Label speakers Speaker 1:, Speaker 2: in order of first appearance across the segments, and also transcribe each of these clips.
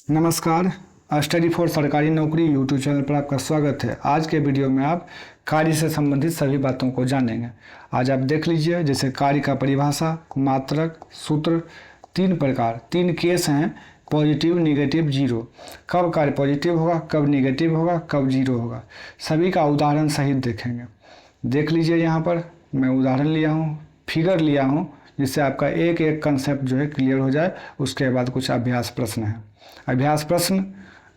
Speaker 1: नमस्कार। Study for सरकारी नौकरी यूट्यूब चैनल पर आपका स्वागत है। आज के वीडियो में आप कार्य से संबंधित सभी बातों को जानेंगे। आज आप देख लीजिए, जैसे कार्य का परिभाषा, मात्रक, सूत्र, 3 प्रकार, 3 केस हैं, पॉजिटिव, निगेटिव, जीरो। कब कार्य पॉजिटिव होगा, कब निगेटिव होगा, कब जीरो होगा, सभी का उदाहरण सहित देखेंगे। देख लीजिए, यहाँ पर मैं उदाहरण लिया हूँ, फिगर लिया हूँ, जिससे आपका एक एक कंसेप्ट जो है क्लियर हो जाए। उसके बाद कुछ अभ्यास प्रश्न है। अभ्यास प्रश्न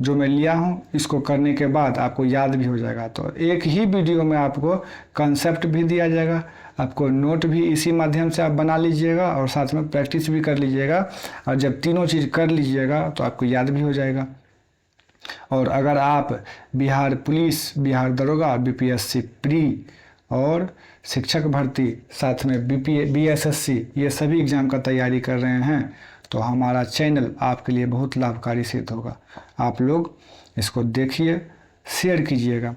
Speaker 1: जो मैं लिया हूँ, इसको करने के बाद आपको याद भी हो जाएगा। तो एक ही वीडियो में आपको कंसेप्ट भी दिया जाएगा, आपको नोट भी इसी माध्यम से आप बना लीजिएगा और साथ में प्रैक्टिस भी कर लीजिएगा। और जब तीनों चीज़ कर लीजिएगा तो आपको याद भी हो जाएगा। और अगर आप बिहार पुलिस, बिहार दरोगा, बीपीएससी प्री और शिक्षक भर्ती, साथ में बीएसएससी, ये सभी एग्ज़ाम का तैयारी कर रहे हैं तो हमारा चैनल आपके लिए बहुत लाभकारी सिद्ध होगा। आप लोग इसको देखिए, शेयर कीजिएगा।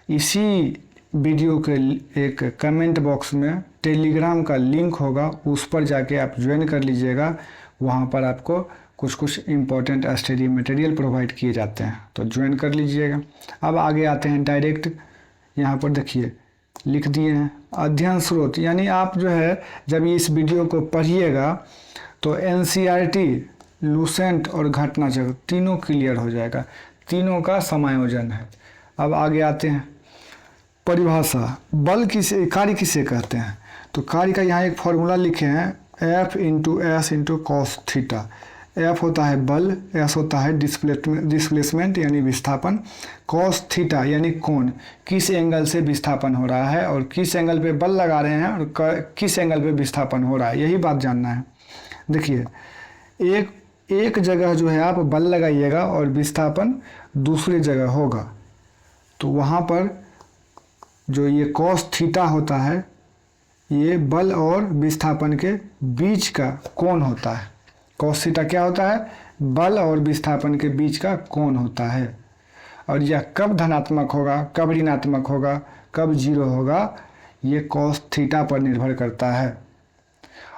Speaker 1: इसी वीडियो के एक कमेंट बॉक्स में टेलीग्राम का लिंक होगा, उस पर जाके आप ज्वाइन कर लीजिएगा। वहाँ पर आपको कुछ इम्पोर्टेंट स्टडी मटेरियल प्रोवाइड किए जाते हैं, तो ज्वाइन कर लीजिएगा। अब आगे आते हैं डायरेक्ट। यहाँ पर देखिए लिख दिए हैं अध्ययन स्रोत, यानी आप जो है जब इस वीडियो को पढ़िएगा तो एनसीईआरटी, लूसेंट और घटना चक्र तीनों क्लियर हो जाएगा। तीनों का समायोजन है। अब आगे आते हैं परिभाषा। बल किसे, कार्य किसे कहते हैं? तो कार्य का यहाँ एक फॉर्मूला लिखे हैं, F into S into cos theta. F होता है बल, S होता है डिस्प्लेसमेंट यानी विस्थापन, कॉस थीटा यानी कोण, किस एंगल से विस्थापन हो रहा है और किस एंगल पे बल लगा रहे हैं और किस एंगल पे विस्थापन हो रहा है, यही बात जानना है। देखिए, एक जगह जो है आप बल लगाइएगा और विस्थापन दूसरी जगह होगा, तो वहाँ पर जो ये कॉस थीटा होता है, ये बल और विस्थापन के बीच का कोण होता है। कॉस थीटा क्या होता है? बल और विस्थापन के बीच का कोण होता है। और यह कब धनात्मक होगा, कब ऋणात्मक होगा, कब जीरो होगा, ये कॉस थीटा पर निर्भर करता है।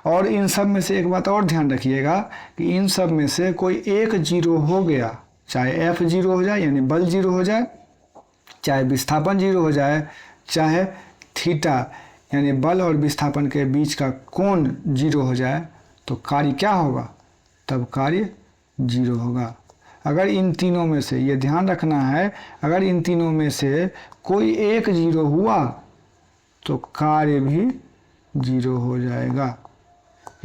Speaker 1: और इन सब में से एक बात और ध्यान रखिएगा कि इन सब में से कोई एक जीरो हो गया, चाहे एफ जीरो हो जाए यानी बल जीरो हो जाए, चाहे विस्थापन जीरो हो जाए, चाहे थीटा यानी बल और विस्थापन के बीच का कोण जीरो हो जाए, तो कार्य क्या होगा? तब कार्य जीरो होगा। अगर इन तीनों में से, ये ध्यान रखना है, अगर इन तीनों में से कोई एक जीरो हुआ तो कार्य भी जीरो हो जाएगा।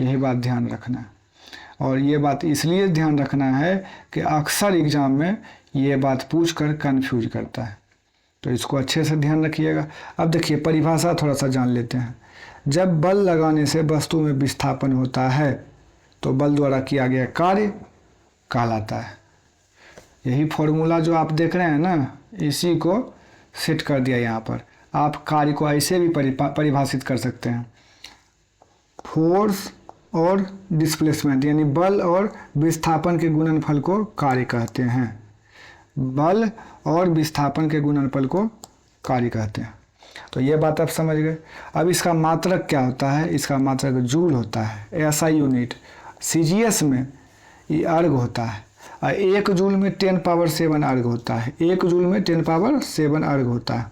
Speaker 1: यही बात ध्यान रखना है। और ये बात इसलिए ध्यान रखना है कि अक्सर एग्ज़ाम में ये बात पूछकर कंफ्यूज करता है, तो इसको अच्छे से ध्यान रखिएगा। अब देखिए परिभाषा थोड़ा सा जान लेते हैं। जब बल लगाने से वस्तु में विस्थापन होता है तो बल द्वारा किया गया कार्य कहलाता है। यही फॉर्मूला जो आप देख रहे हैं ना, इसी को सेट कर दिया यहाँ पर। आप कार्य को ऐसे भी परिभाषित कर सकते हैं, फोर्स और डिस्प्लेसमेंट यानी बल और विस्थापन के गुणनफल को कार्य कहते हैं। बल और विस्थापन के गुणनफल को कार्य कहते हैं। तो ये बात आप समझ गए। अब इसका मात्रक क्या होता है? इसका मात्रक जूल होता है, एसआई यूनिट। सीजीएस में ये अर्ग होता है और 1 जूल में 10⁻7 अर्ग होता है। 1 जूल में 10⁻7 अर्ग होता है।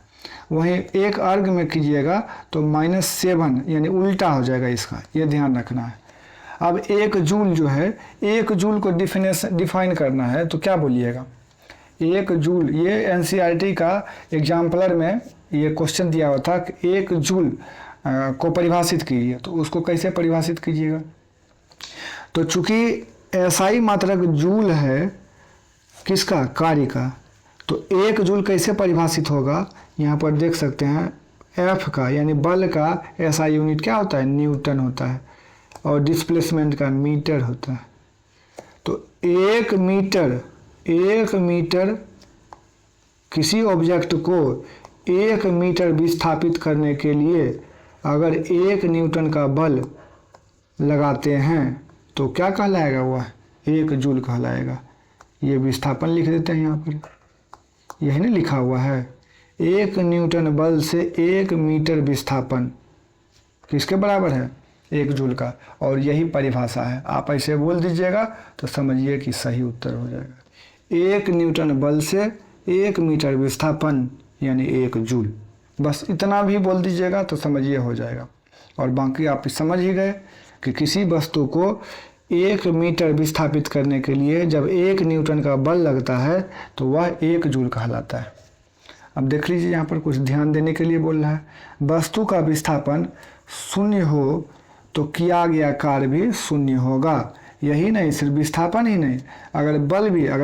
Speaker 1: वहीं एक अर्ग में कीजिएगा तो -7 यानी उल्टा हो जाएगा इसका, ये ध्यान रखना है। अब 1 जूल जो है, 1 जूल को डिफाइन करना है तो क्या बोलिएगा? 1 जूल, ये एनसीईआरटी का एग्जाम्पलर में ये क्वेश्चन दिया हुआ था कि 1 जूल को परिभाषित कीजिए, तो उसको कैसे परिभाषित कीजिएगा? तो चूंकि एसआई मात्रक जूल है, किसका? कार्य का, तो 1 जूल कैसे परिभाषित होगा? यहाँ पर देख सकते हैं, एफ का यानी बल का एसआई यूनिट क्या होता है? न्यूटन होता है और डिस्प्लेसमेंट का मीटर होता है। तो 1 मीटर किसी ऑब्जेक्ट को 1 मीटर विस्थापित करने के लिए अगर 1 न्यूटन का बल लगाते हैं तो क्या कहलाएगा? वह 1 जूल कहलाएगा। ये विस्थापन लिख देते हैं यहाँ पर, यही ना लिखा हुआ है, 1 न्यूटन बल से 1 मीटर विस्थापन किसके बराबर है? 1 जूल का। और यही परिभाषा है। आप ऐसे बोल दीजिएगा तो समझिए कि सही उत्तर हो जाएगा। 1 न्यूटन बल से 1 मीटर विस्थापन यानी 1 जूल। बस इतना भी बोल दीजिएगा तो समझिए हो जाएगा। और बाकी आप समझ ही गए कि किसी वस्तु को 1 मीटर विस्थापित करने के लिए जब 1 न्यूटन का बल लगता है तो वह 1 जूल कहलाता है। अब देख लीजिए यहाँ पर कुछ ध्यान देने के लिए बोल रहा है, वस्तु का विस्थापन शून्य हो तो किया गया कार्य भी शून्य होगा। यही नहीं, सिर्फ विस्थापन ही नहीं, अगर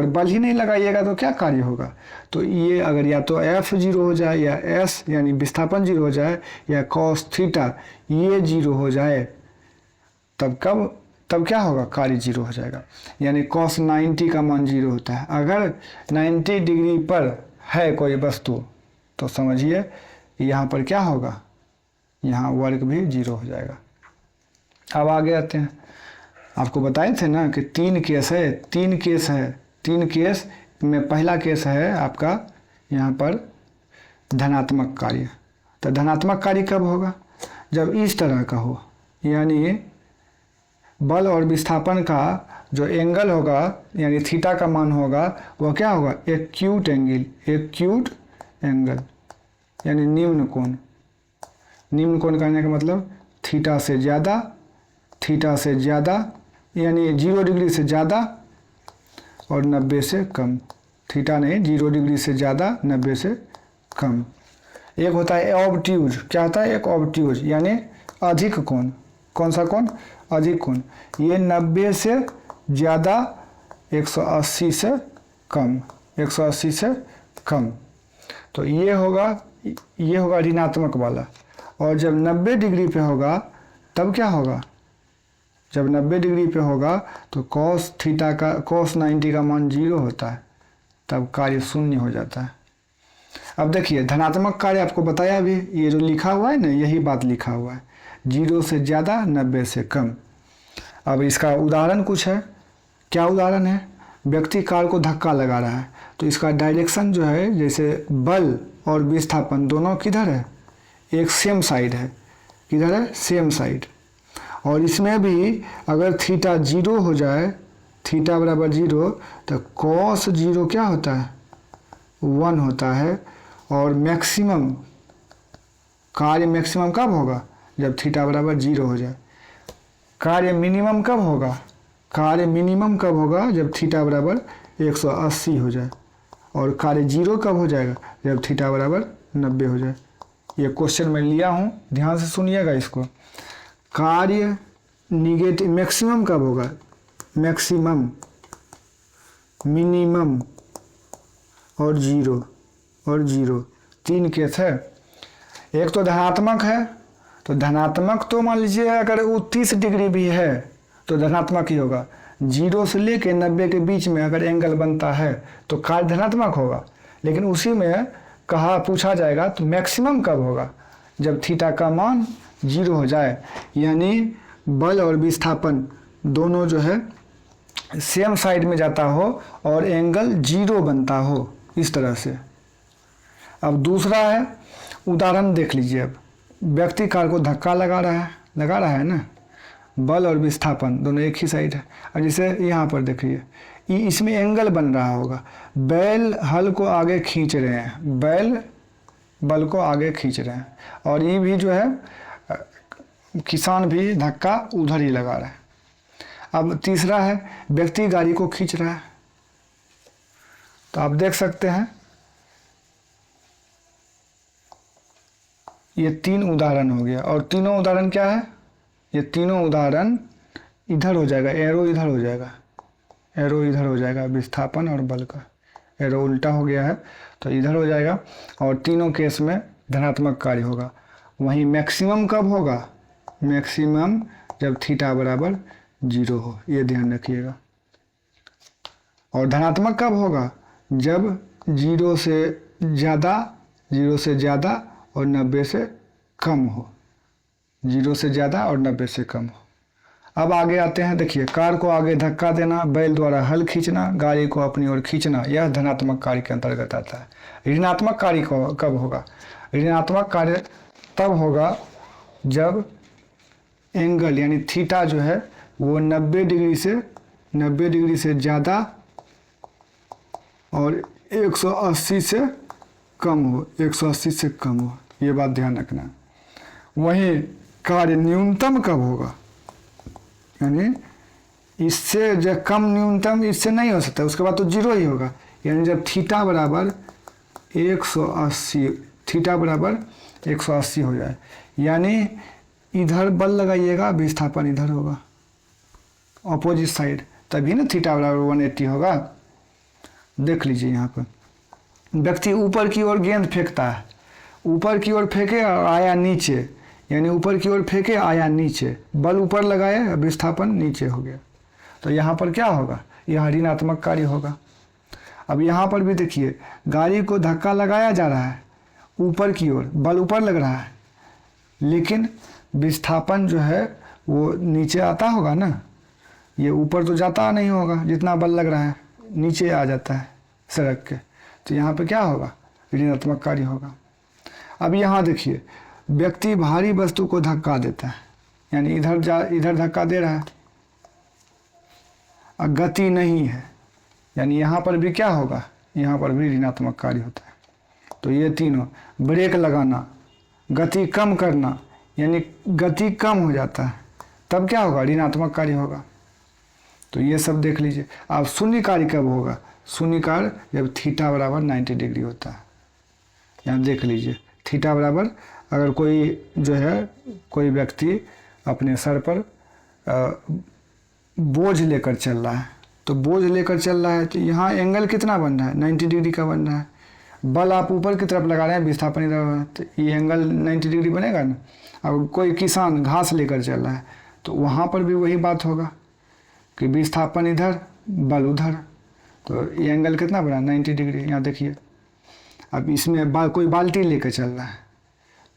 Speaker 1: बल ही नहीं लगाइएगा तो क्या कार्य होगा। तो ये अगर या तो F 0 हो जाए या S यानी विस्थापन 0 हो जाए या cos थीटा ये 0 हो जाए तब क्या होगा, कार्य 0 हो जाएगा। यानी cos 90 का मान 0 होता है। अगर 90 डिग्री पर है कोई वस्तु तो समझिए यहाँ पर क्या होगा, यहाँ वर्ग भी 0 हो जाएगा। अब आगे आते हैं, आपको बताए थे ना कि 3 केस है। 3 केस में पहला केस है आपका यहाँ पर धनात्मक कार्य। तो धनात्मक कार्य कब होगा, जब इस तरह का हो, यानी बल और विस्थापन का जो एंगल होगा यानी थीटा का मान होगा वह क्या होगा, एक्यूट एंगल यानी निम्न कोण। निम्न कोण करने का मतलब थीटा से ज़्यादा यानी 0 डिग्री से ज़्यादा और 90 से कम। थीटा नहीं, 0 डिग्री से ज़्यादा 90 से कम। एक होता है ऑब्ट्यूज। क्या होता है, एक ऑब्ट्यूज यानी अधिक कोण। कौन सा कोण, अधिक कोण। ये 90 से ज़्यादा 180 से कम, 180 से कम। तो ये होगा ऋणात्मक वाला। और जब 90 डिग्री पे होगा तब क्या होगा, जब 90 डिग्री पे होगा तो cos 90 का मान 0 होता है, तब कार्य शून्य हो जाता है। अब देखिए धनात्मक कार्य आपको बताया भी, ये जो लिखा हुआ है ना यही बात लिखा हुआ है, 0 से ज़्यादा 90 से कम। अब इसका उदाहरण कुछ है। क्या उदाहरण है, व्यक्ति कार को धक्का लगा रहा है तो इसका डायरेक्शन जो है, जैसे बल और विस्थापन दोनों किधर है, एक सेम साइड है। किधर है, सेम साइड। और इसमें भी अगर थीटा 0 हो जाए, थीटा बराबर 0, तो cos 0 क्या होता है, 1 होता है। और मैक्सिमम कार्य मैक्सिमम कब होगा, जब थीटा बराबर 0 हो जाए। कार्य मिनिमम कब होगा, जब थीटा बराबर 180 हो जाए। और कार्य 0 कब हो जाएगा, जब थीटा बराबर 90 हो जाए। ये क्वेश्चन मैं लिया हूँ, ध्यान से सुनिएगा इसको। कार्य निगेटिव मैक्सिमम कब होगा, मैक्सिमम, मिनिमम और जीरो 3 केस है। एक तो धनात्मक है, तो धनात्मक तो मान लीजिए अगर वो 30 डिग्री भी है तो धनात्मक ही होगा। 0 से लेके 90 के बीच में अगर एंगल बनता है तो कार्य धनात्मक होगा। लेकिन उसी में पूछा जाएगा तो मैक्सिमम कब होगा, जब थीटा का मान 0 हो जाए, यानी बल और विस्थापन दोनों जो है सेम साइड में जाता हो और एंगल 0 बनता हो, इस तरह से। अब दूसरा है, उदाहरण देख लीजिए। अब व्यक्ति कार को धक्का लगा रहा है ना, बल और विस्थापन दोनों एक ही साइड है। और जैसे यहाँ पर देखिए, इसमें एंगल बन रहा होगा, बैल हल को आगे खींच रहे हैं, बैल बल को आगे खींच रहे हैं, और ये भी जो है किसान भी धक्का उधर ही लगा रहा है। अब तीसरा है, व्यक्ति गाड़ी को खींच रहा है। तो आप देख सकते हैं ये 3 उदाहरण हो गया। और तीनों उदाहरण क्या है, ये तीनों उदाहरण इधर हो जाएगा, एरो इधर हो जाएगा, विस्थापन और बल का एरो उल्टा हो गया है तो इधर हो जाएगा। और तीनों केस में धनात्मक कार्य होगा। वहीं मैक्सिमम कब होगा, मैक्सिमम जब थीटा बराबर 0 हो, ये ध्यान रखिएगा। और धनात्मक कब होगा, जब 0 से ज़्यादा और 90 से कम हो, 0 से ज़्यादा और 90 से कम हो। अब आगे आते हैं, देखिए कार को आगे धक्का देना, बैल द्वारा हल खींचना, गाड़ी को अपनी ओर खींचना, यह धनात्मक कार्य के अंतर्गत आता है। ऋणात्मक कार्य कब होगा, ऋणात्मक कार्य तब होगा जब एंगल यानी थीटा जो है वो 90 डिग्री से ज़्यादा और 180 से कम हो, 180 से कम हो, ये बात ध्यान रखना। वहीं कार्य न्यूनतम कब होगा, यानी इससे जो कम न्यूनतम इससे नहीं हो सकता, उसके बाद तो जीरो ही होगा। यानी जब थीटा बराबर 180, थीटा बराबर 180 हो जाए, यानी इधर बल लगाइएगा, विस्थापन इधर होगा अपोजिट साइड, तभी ना थीटा बराबर 180 होगा। देख लीजिए यहाँ पर व्यक्ति ऊपर की ओर गेंद फेंकता है, ऊपर की ओर फेंके और आया नीचे, यानी ऊपर की ओर फेंके आया नीचे, बल ऊपर लगाए, विस्थापन नीचे हो गया। तो यहाँ पर क्या होगा, यह ऋणात्मक कार्य होगा। अब यहाँ पर भी देखिए गाड़ी को धक्का लगाया जा रहा है ऊपर की ओर, बल ऊपर लग रहा है, लेकिन विस्थापन जो है वो नीचे आता होगा ना, ये ऊपर तो जाता नहीं होगा, जितना बल लग रहा है नीचे आ जाता है सड़क के। तो यहाँ पे क्या होगा, ऋणात्मक कार्य होगा। अब यहाँ देखिए व्यक्ति भारी वस्तु को धक्का देता है, यानी इधर धक्का दे रहा है, और गति नहीं है, यानी यहाँ पर भी क्या होगा, यहाँ पर भी ऋणात्मक कार्य होता है। तो ये तीनों, ब्रेक लगाना, गति कम करना, यानी गति कम हो जाता है, तब क्या होगा, ऋणात्मक कार्य होगा। तो ये सब देख लीजिए। अब शून्य कार्य कब होगा, शून्य कार्य जब थीटा बराबर 90 डिग्री होता है। यहाँ देख लीजिए थीटा बराबर, अगर कोई जो है कोई व्यक्ति अपने सर पर बोझ लेकर चल रहा है, तो बोझ लेकर चल रहा है तो यहाँ एंगल कितना बन रहा है, 90 डिग्री का बन रहा है। बल आप ऊपर की तरफ लगा रहे हैं, विस्थापन इधर हो रहा है, तो ये एंगल 90 डिग्री बनेगा ना। अब कोई किसान घास लेकर चल रहा है तो वहाँ पर भी वही बात होगा कि विस्थापन इधर, बल उधर, तो ये एंगल कितना बना, 90 डिग्री। यहाँ देखिए अब इसमें कोई बाल्टी लेकर चल रहा है,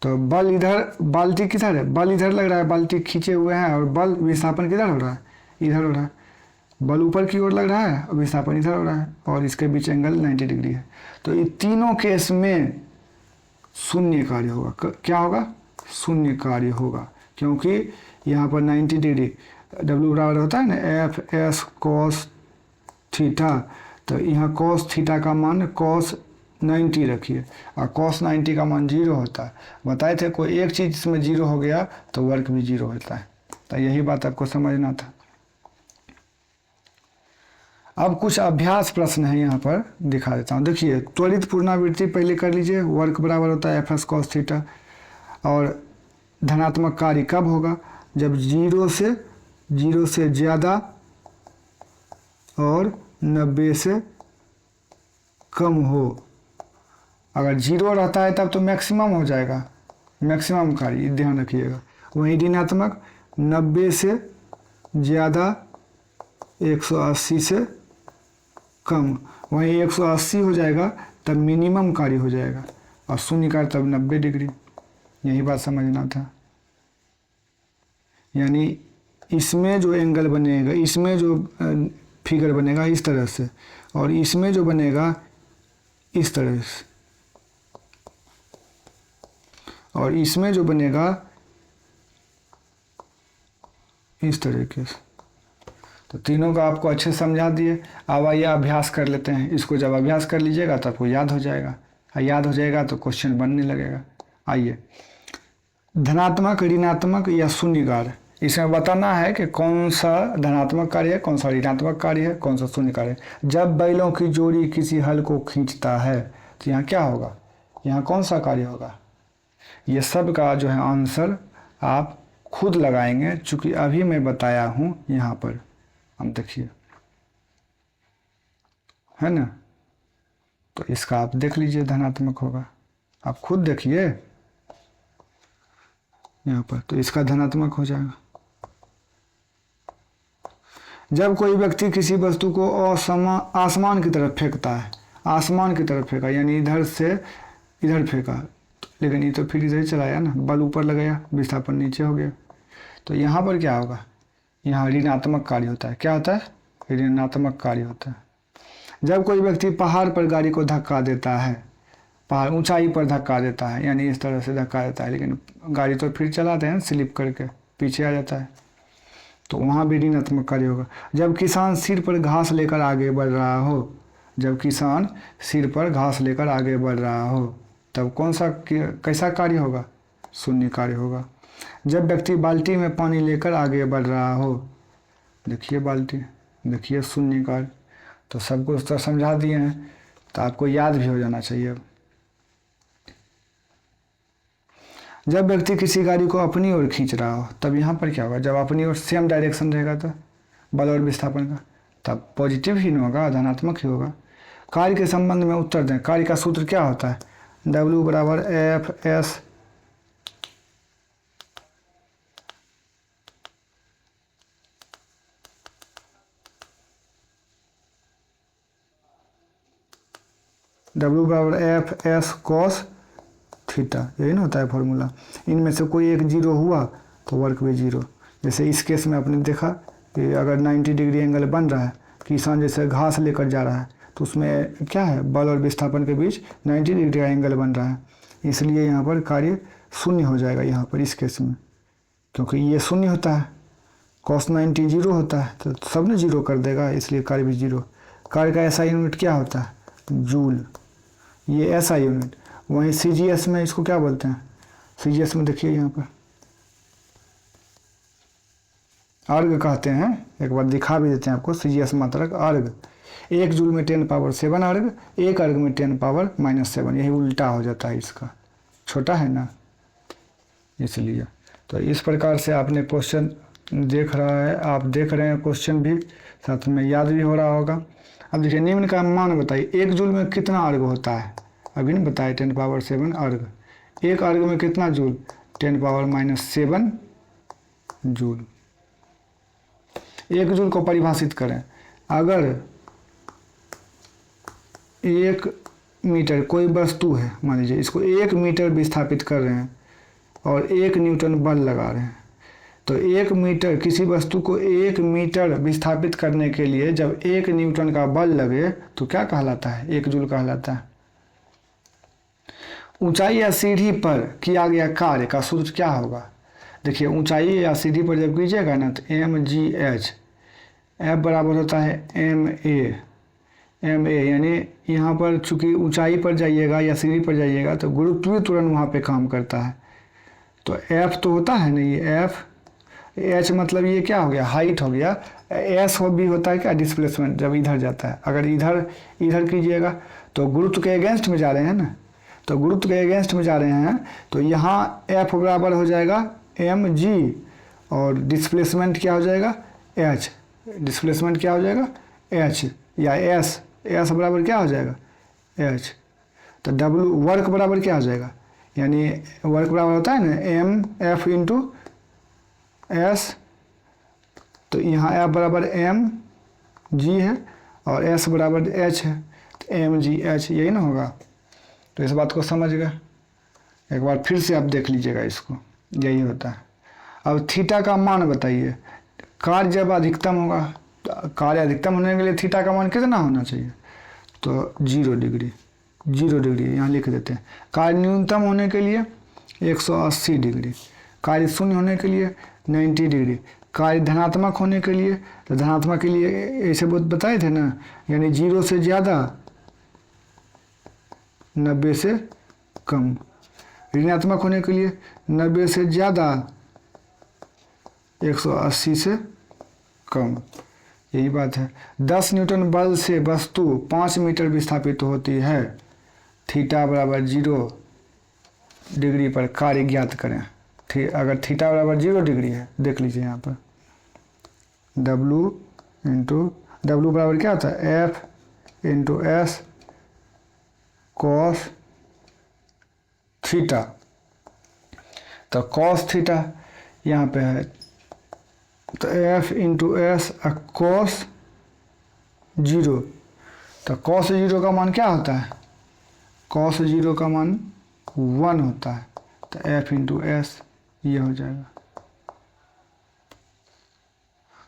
Speaker 1: तो बल इधर, बाल्टी किधर है, बल इधर लग रहा है, बाल्टी खींचे हुए हैं, और बल विस्थापन किधर हो रहा है, इधर हो रहा है। बल ऊपर की ओर लग रहा है और विस्थापन इधर हो रहा है, और इसके बीच एंगल 90 डिग्री है। तो ये तीनों केस में शून्य कार्य होगा। क्या होगा, शून्य कार्य होगा, क्योंकि यहाँ पर 90 डिग्री W बराबर होता है ना एफ एस कॉस थीटा, तो यहाँ कॉस थीटा का मान कॉस 90 रखिए, और कॉस 90 का मान 0 होता है। बताए थे कोई एक चीज़ इसमें 0 हो गया तो वर्क भी 0 होता है। तो यही बात आपको समझना था। अब कुछ अभ्यास प्रश्न है यहाँ पर दिखा देता हूँ। देखिए त्वरित पुनरावृत्ति पहले कर लीजिए, वर्क बराबर होता है एफ एस कॉस थीटा, और धनात्मक कार्य कब होगा, जब 0 से ज़्यादा और 90 से कम हो। अगर 0 रहता है तब तो मैक्सिमम हो जाएगा, मैक्सिमम कार्य, ध्यान रखिएगा। वहीं ऋणात्मक 90 से ज़्यादा 180 से कम, वहीं 180 हो जाएगा तब मिनिमम कार्य हो जाएगा, और शून्य कार्य तब 90 डिग्री। यही बात समझना था। यानी इसमें जो एंगल बनेगा, इसमें जो फिगर बनेगा इस तरह से, और इसमें जो बनेगा इस तरह से, और इसमें जो बनेगा इस तरीके से। तो तीनों का आपको अच्छे से समझा दिए। अब आइए अभ्यास कर लेते हैं। इसको जब अभ्यास कर लीजिएगा तो आपको याद हो जाएगा, और याद हो जाएगा तो क्वेश्चन बनने लगेगा। आइए, धनात्मक, ऋणात्मक या शून्य कार्य, इसमें बताना है कि कौन सा धनात्मक कार्य है, कौन सा ऋणात्मक कार्य है, कौन सा शून्य कार्य है। जब बैलों की जोड़ी किसी हल को खींचता है तो यहाँ क्या होगा, यहाँ कौन सा कार्य होगा। ये सब का जो है आंसर आप खुद लगाएंगे, चूँकि अभी मैं बताया हूँ यहाँ पर। हम देखिए, है ना, तो इसका आप देख लीजिए धनात्मक होगा, आप खुद देखिए यहाँ पर, तो इसका धनात्मक हो जाएगा। जब कोई व्यक्ति किसी वस्तु को आसमान की तरफ फेंकता है, आसमान की तरफ फेंका यानी इधर से इधर फेंका, लेकिन ये तो फिर इधर ही चलाया ना, बल ऊपर लगाया, विस्थापन नीचे हो गया। तो यहाँ पर क्या होगा, यहाँ ऋणात्मक कार्य होता है। क्या होता है, ऋणात्मक कार्य होता है। जब कोई व्यक्ति पहाड़ पर गाड़ी को धक्का देता है, पहाड़ ऊंचाई पर धक्का देता है, यानी इस तरह से धक्का देता है, लेकिन गाड़ी तो फिर चलाते हैं स्लिप करके पीछे आ जाता है, तो वहाँ भी ऋणात्मक कार्य होगा। जब किसान सिर पर घास लेकर आगे बढ़ रहा हो, जब किसान सिर पर घास लेकर आगे बढ़ रहा हो, तब कौन सा कैसा कार्य होगा? शून्य कार्य होगा। जब व्यक्ति बाल्टी में पानी लेकर आगे बढ़ रहा हो, देखिए बाल्टी, देखिए शून्य कार्य। तो सब कुछ तो समझा दिए हैं, तो आपको याद भी हो जाना चाहिए। जब व्यक्ति किसी गाड़ी को अपनी ओर खींच रहा हो, तब यहाँ पर क्या होगा? जब अपनी ओर सेम डायरेक्शन रहेगा तो बल और विस्थापन का, तब पॉजिटिव ही नहीं होगा, धनात्मक ही होगा। कार्य के संबंध में उत्तर दें। कार्य का सूत्र क्या होता है? W बराबर एफ एस cos थीटा, यही ना होता है फॉर्मूला। इनमें से कोई एक जीरो हुआ तो वर्क भी जीरो। जैसे इस केस में आपने देखा कि अगर 90 डिग्री एंगल बन रहा है, किसान जैसे घास लेकर जा रहा है, तो उसमें क्या है? बल और विस्थापन के बीच 90 डिग्री का एंगल बन रहा है, इसलिए यहाँ पर कार्य शून्य हो जाएगा यहाँ पर इस केस में, क्योंकि ये शून्य होता है, cos 90 जीरो होता है, तो सब ने जीरो कर देगा, इसलिए कार्य भी जीरो। कार्य का ऐसा यूनिट क्या होता है? जूल, ये ऐसा यूनिट। वहीं CGS में इसको क्या बोलते हैं? CGS में देखिए यहाँ पर अर्ग कहते हैं। एक बार दिखा भी देते हैं आपको। CGS मात्रक अर्ग, 1 जूल में 10 पावर 7 अर्ग, 1 अर्ग में 10 पावर -7, यही उल्टा हो जाता है इसका, छोटा है ना, इसलिए। तो इस प्रकार से आपने क्वेश्चन देख रहा है, आप देख रहे हैं क्वेश्चन भी, साथ में याद भी हो रहा होगा। अब देखिए, निम्न का मान बताइए। 1 जूल में कितना अर्ग होता है? अभी नहीं बताया, 10 पावर 7 अर्ग। 1 अर्ग में कितना जूल? 10 power -7 joule. 1 जूल को परिभाषित करें। अगर 1 मीटर कोई वस्तु है, मान लीजिए इसको 1 मीटर विस्थापित कर रहे हैं और 1 न्यूटन बल लगा रहे हैं, तो 1 मीटर, किसी वस्तु को 1 मीटर विस्थापित करने के लिए जब 1 न्यूटन का बल लगे तो क्या कहलाता है? 1 जूल कहलाता है। ऊंचाई या सीढ़ी पर किया गया कार्य का सूत्र क्या होगा? देखिए, ऊंचाई या सीढ़ी पर जब कीजिएगा ना, तो mgh, F बराबर होता है ma, यानी यहाँ पर चूंकि ऊंचाई पर जाइएगा या सीढ़ी पर जाइएगा तो गुरुत्वीय त्वरण वहाँ पे काम करता है। तो F तो होता है ना, ये F, H मतलब ये क्या हो गया? हाइट हो गया। S भी होता है क्या? डिस्प्लेसमेंट, जब इधर जाता है। अगर इधर कीजिएगा तो गुरुत्व के अगेंस्ट में जा रहे हैं ना, तो गुरुत्व के अगेंस्ट में जा रहे हैं, तो यहाँ F बराबर हो जाएगा mg और डिस्प्लेसमेंट क्या हो जाएगा? h। डिस्प्लेसमेंट क्या हो जाएगा? h या s बराबर क्या हो जाएगा? h। तो w वर्क बराबर क्या हो जाएगा? यानी वर्क बराबर होता है ना mf इंटू s, तो यहाँ F बराबर mg है और s बराबर h है, तो mgh, यही ना होगा। तो इस बात को समझ गए। एक बार फिर से आप देख लीजिएगा इसको, यही होता है। अब थीटा का मान बताइए। कार्य जब अधिकतम होगा, तो कार्य अधिकतम होने के लिए थीटा का मान कितना होना चाहिए? तो 0 डिग्री, 0 डिग्री यहाँ लिख देते हैं। कार्य न्यूनतम होने के लिए 180 डिग्री, कार्य शून्य होने के लिए 90 डिग्री, कार्य धनात्मक होने के लिए, तो धनात्मक के लिए ऐसे बहुत बताए थे ना, यानी 0 से ज़्यादा, 90 से कम। ऋणात्मक होने के लिए 90 से ज़्यादा, 180 से कम, यही बात है। 10 न्यूटन बल से वस्तु 5 मीटर विस्थापित होती है। थीटा बराबर 0 डिग्री पर कार्य ज्ञात करें। अगर थीटा बराबर 0 डिग्री है, देख लीजिए यहाँ पर W बराबर क्या होता है? F into S cos theta. तो cos थीटा यहाँ पे है, तो F इंटू S cos 0। तो cos 0 का मान क्या होता है? cos 0 का मान 1 होता है, तो F इंटू S ये हो जाएगा।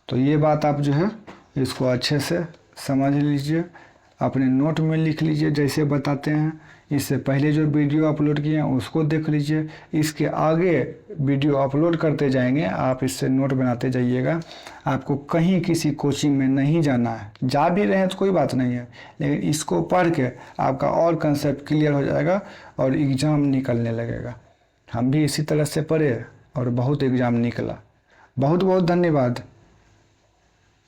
Speaker 1: तो ये बात आप जो है इसको अच्छे से समझ लीजिए। अपने नोट में लिख लीजिए जैसे बताते हैं। इससे पहले जो वीडियो अपलोड किए हैं उसको देख लीजिए। इसके आगे वीडियो अपलोड करते जाएंगे, आप इससे नोट बनाते जाइएगा। आपको कहीं किसी कोचिंग में नहीं जाना है, जा भी रहे हैं तो कोई बात नहीं है, लेकिन इसको पढ़ के आपका और कंसेप्ट क्लियर हो जाएगा और एग्ज़ाम निकलने लगेगा। हम भी इसी तरह से पढ़े और बहुत एग्ज़ाम निकला। बहुत बहुत धन्यवाद।